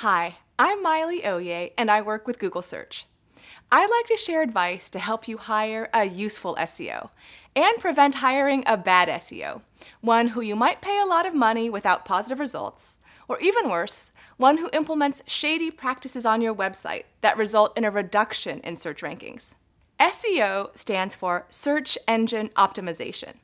Hi, I'm Miley Oye, and I work with Google Search. I'd like to share advice to help you hire a useful SEO and prevent hiring a bad SEO, one who you might pay a lot of money without positive results, or even worse, one who implements shady practices on your website that result in a reduction in search rankings. SEO stands for Search Engine Optimization.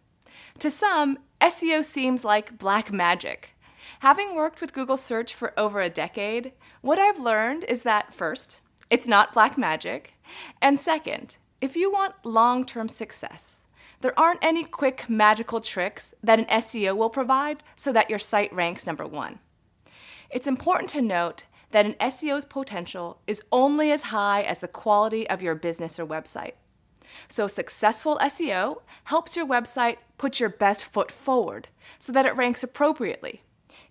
To some, SEO seems like black magic. Having worked with Google Search for over a decade, what I've learned is that first, it's not black magic, and second, if you want long-term success, there aren't any quick magical tricks that an SEO will provide so that your site ranks number one. It's important to note that an SEO's potential is only as high as the quality of your business or website. So successful SEO helps your website put your best foot forward so that it ranks appropriately,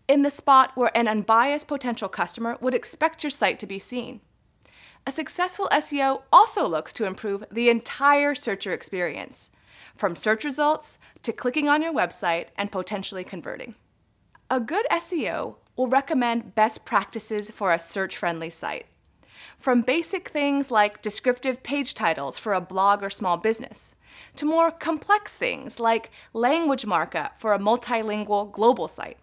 in the spot where an unbiased potential customer would expect your site to be seen. A successful SEO also looks to improve the entire searcher experience, from search results to clicking on your website and potentially converting. A good SEO will recommend best practices for a search-friendly site, from basic things like descriptive page titles for a blog or small business, to more complex things like language markup for a multilingual global site.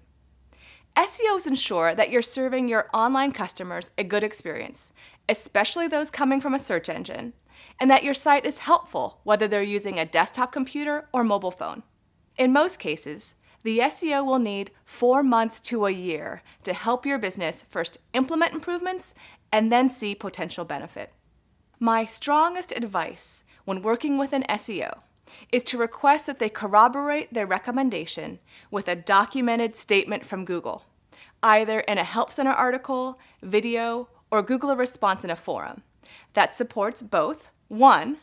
SEOs ensure that you're serving your online customers a good experience, especially those coming from a search engine, and that your site is helpful whether they're using a desktop computer or mobile phone. In most cases, the SEO will need 4 months to a year to help your business first implement improvements and then see potential benefit. My strongest advice when working with an SEO is to request that they corroborate their recommendation with a documented statement from Google, either in a Help Center article, video, or Google a response in a forum that supports both, 1,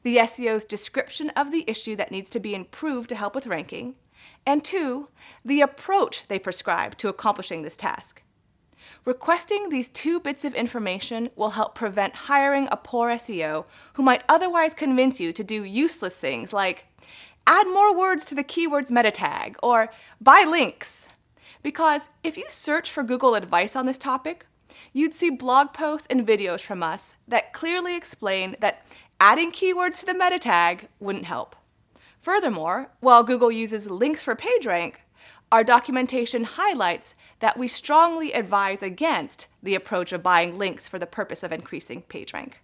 the SEO's description of the issue that needs to be improved to help with ranking, and 2, the approach they prescribe to accomplishing this task. Requesting these 2 bits of information will help prevent hiring a poor SEO who might otherwise convince you to do useless things like add more words to the keywords meta tag or buy links. Because if you search for Google advice on this topic, you'd see blog posts and videos from us that clearly explain that adding keywords to the meta tag wouldn't help. Furthermore, while Google uses links for PageRank, our documentation highlights that we strongly advise against the approach of buying links for the purpose of increasing PageRank.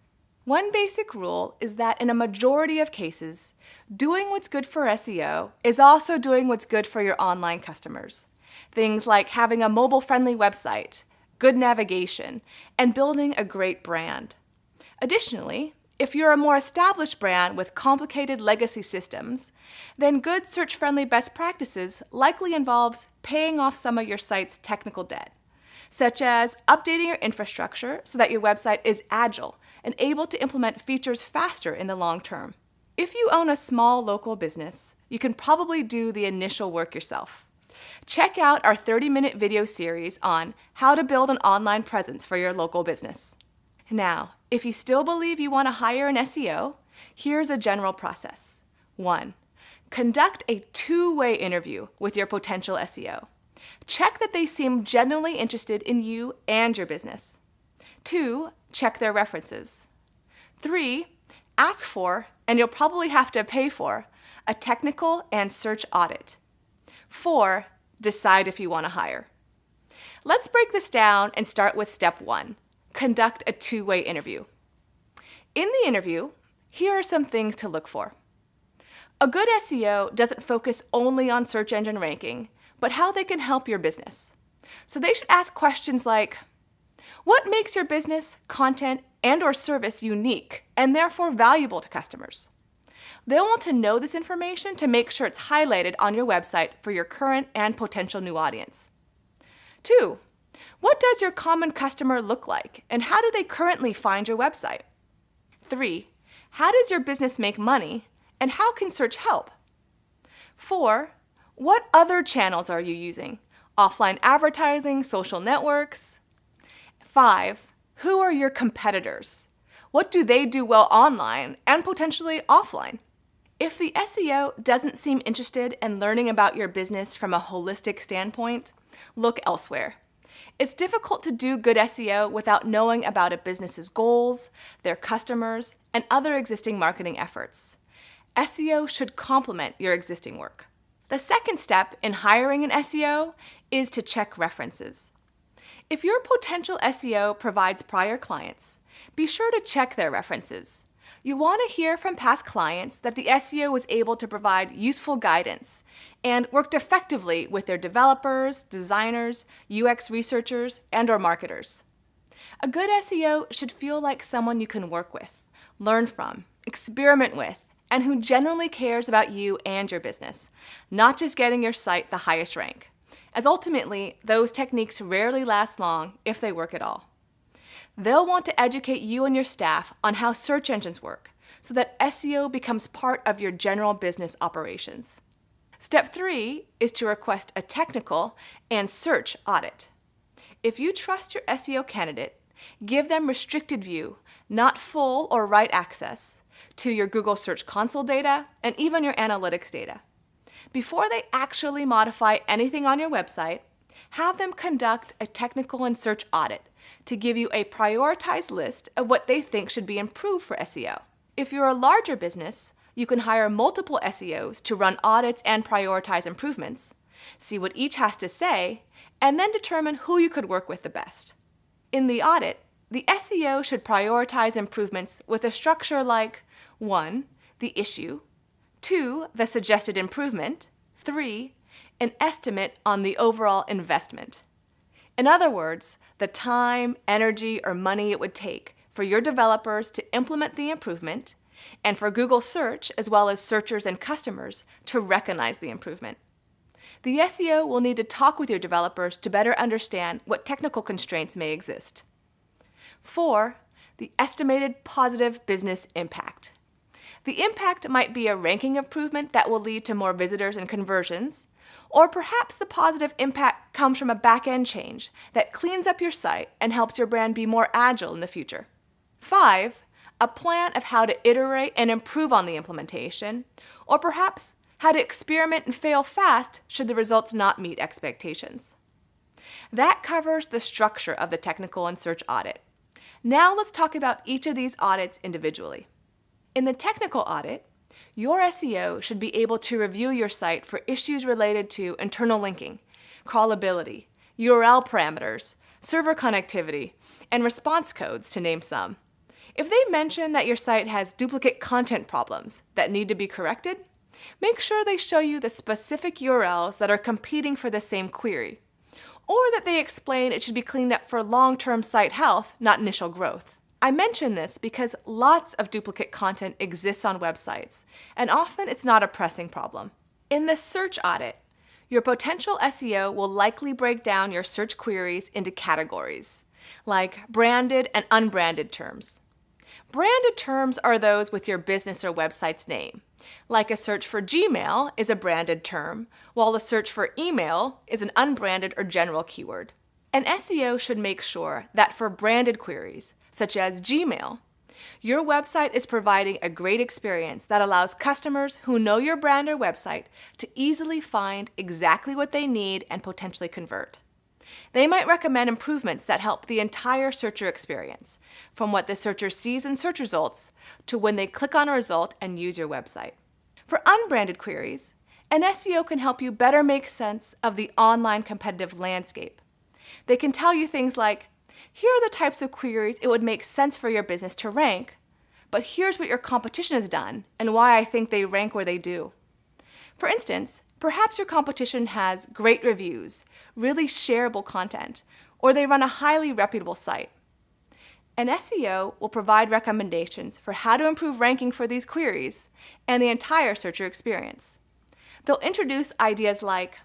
One basic rule is that in a majority of cases, doing what's good for SEO is also doing what's good for your online customers. Things like having a mobile-friendly website, good navigation, and building a great brand. Additionally, if you're a more established brand with complicated legacy systems, then good search-friendly best practices likely involves paying off some of your site's technical debt, such as updating your infrastructure so that your website is agile and able to implement features faster in the long term. If you own a small local business, you can probably do the initial work yourself. Check out our 30-minute video series on how to build an online presence for your local business. Now, if you still believe you want to hire an SEO, here's a general process. 1. Conduct a 2-way interview with your potential SEO. Check that they seem genuinely interested in you and your business. 2. Check their references. 3. Ask for, and you'll probably have to pay for, a technical and search audit. 4. Decide if you want to hire. Let's break this down and start with step 1. Conduct a 2-way interview. In the interview, here are some things to look for. A good SEO doesn't focus only on search engine ranking, but how they can help your business. So they should ask questions like, what makes your business, content, and/or service unique and therefore valuable to customers? They'll want to know this information to make sure it's highlighted on your website for your current and potential new audience. 2. What does your common customer look like, and how do they currently find your website? 3. How does your business make money, and how can search help? 4. What other channels are you using? Offline advertising, social networks? 5. Who are your competitors? What do they do well online and potentially offline? If the SEO doesn't seem interested in learning about your business from a holistic standpoint, look elsewhere. It's difficult to do good SEO without knowing about a business's goals, their customers, and other existing marketing efforts. SEO should complement your existing work. The second step in hiring an SEO is to check references. If your potential SEO provides prior clients, be sure to check their references. You want to hear from past clients that the SEO was able to provide useful guidance and worked effectively with their developers, designers, UX researchers, and/or marketers. A good SEO should feel like someone you can work with, learn from, experiment with, and who genuinely cares about you and your business, not just getting your site the highest rank, as ultimately those techniques rarely last long if they work at all. They'll want to educate you and your staff on how search engines work so that SEO becomes part of your general business operations. Step 3 is to request a technical and search audit. If you trust your SEO candidate, give them restricted view, not full or write access, to your Google Search Console data and even your analytics data. Before they actually modify anything on your website, have them conduct a technical and search audit to give you a prioritized list of what they think should be improved for SEO. If you're a larger business, you can hire multiple SEOs to run audits and prioritize improvements, see what each has to say, and then determine who you could work with the best. In the audit, the SEO should prioritize improvements with a structure like 1. The issue, 2. The suggested improvement, 3. An estimate on the overall investment. In other words, the time, energy, or money it would take for your developers to implement the improvement and for Google Search, as well as searchers and customers, to recognize the improvement. The SEO will need to talk with your developers to better understand what technical constraints may exist. 4. The estimated positive business impact. The impact might be a ranking improvement that will lead to more visitors and conversions, or perhaps the positive impact comes from a back-end change that cleans up your site and helps your brand be more agile in the future. 5. A plan of how to iterate and improve on the implementation, or perhaps how to experiment and fail fast should the results not meet expectations. That covers the structure of the technical and search audit. Now let's talk about each of these audits individually. In the technical audit, your SEO should be able to review your site for issues related to internal linking, crawlability, URL parameters, server connectivity, and response codes, to name some. If they mention that your site has duplicate content problems that need to be corrected, make sure they show you the specific URLs that are competing for the same query, or that they explain it should be cleaned up for long-term site health, not initial growth. I mention this because lots of duplicate content exists on websites, and often it's not a pressing problem. In the search audit, your potential SEO will likely break down your search queries into categories, like branded and unbranded terms. Branded terms are those with your business or website's name, like a search for Gmail is a branded term, while the search for email is an unbranded or general keyword. An SEO should make sure that for branded queries, such as Gmail, your website is providing a great experience that allows customers who know your brand or website to easily find exactly what they need and potentially convert. They might recommend improvements that help the entire searcher experience, from what the searcher sees in search results to when they click on a result and use your website. For unbranded queries, an SEO can help you better make sense of the online competitive landscape. They can tell you things like, here are the types of queries it would make sense for your business to rank, but here's what your competition has done and why I think they rank where they do. For instance, perhaps your competition has great reviews, really shareable content, or they run a highly reputable site. An SEO will provide recommendations for how to improve ranking for these queries and the entire searcher experience. They'll introduce ideas like,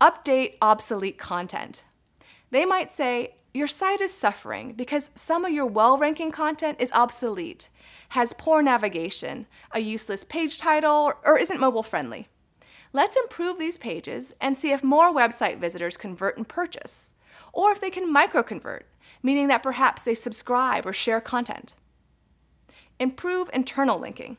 update obsolete content. They might say, your site is suffering because some of your well-ranking content is obsolete, has poor navigation, a useless page title, or isn't mobile-friendly. Let's improve these pages and see if more website visitors convert and purchase, or if they can micro-convert, meaning that perhaps they subscribe or share content. Improve internal linking.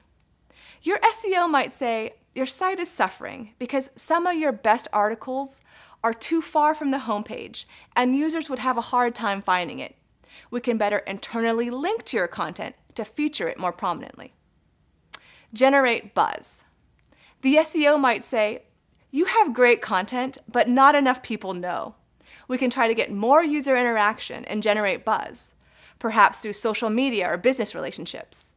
Your SEO might say, your site is suffering because some of your best articles are too far from the homepage, and users would have a hard time finding it. We can better internally link to your content to feature it more prominently. Generate buzz. The SEO might say, "You have great content, but not enough people know." We can try to get more user interaction and generate buzz, perhaps through social media or business relationships.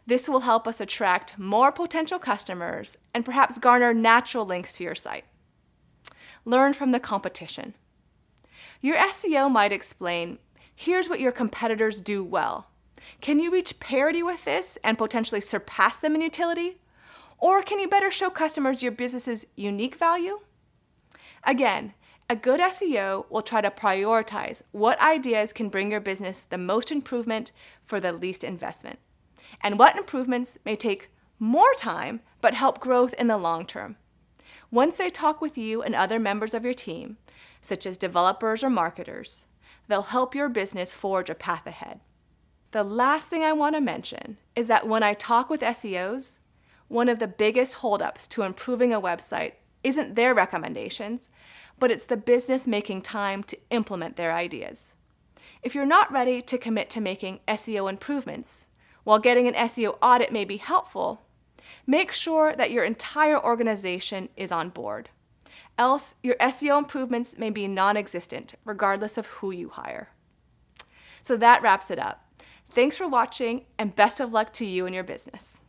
This will help us attract more potential customers and perhaps garner natural links to your site. Learn from the competition. Your SEO might explain, "Here's what your competitors do well. Can you reach parity with this and potentially surpass them in utility? Or can you better show customers your business's unique value?" Again, a good SEO will try to prioritize what ideas can bring your business the most improvement for the least investment, and what improvements may take more time but help growth in the long term. Once they talk with you and other members of your team, such as developers or marketers, they'll help your business forge a path ahead. The last thing I want to mention is that when I talk with SEOs, one of the biggest holdups to improving a website isn't their recommendations, but it's the business making time to implement their ideas. If you're not ready to commit to making SEO improvements, while getting an SEO audit may be helpful, make sure that your entire organization is on board. Else, your SEO improvements may be non-existent, regardless of who you hire. So that wraps it up. Thanks for watching, and best of luck to you and your business.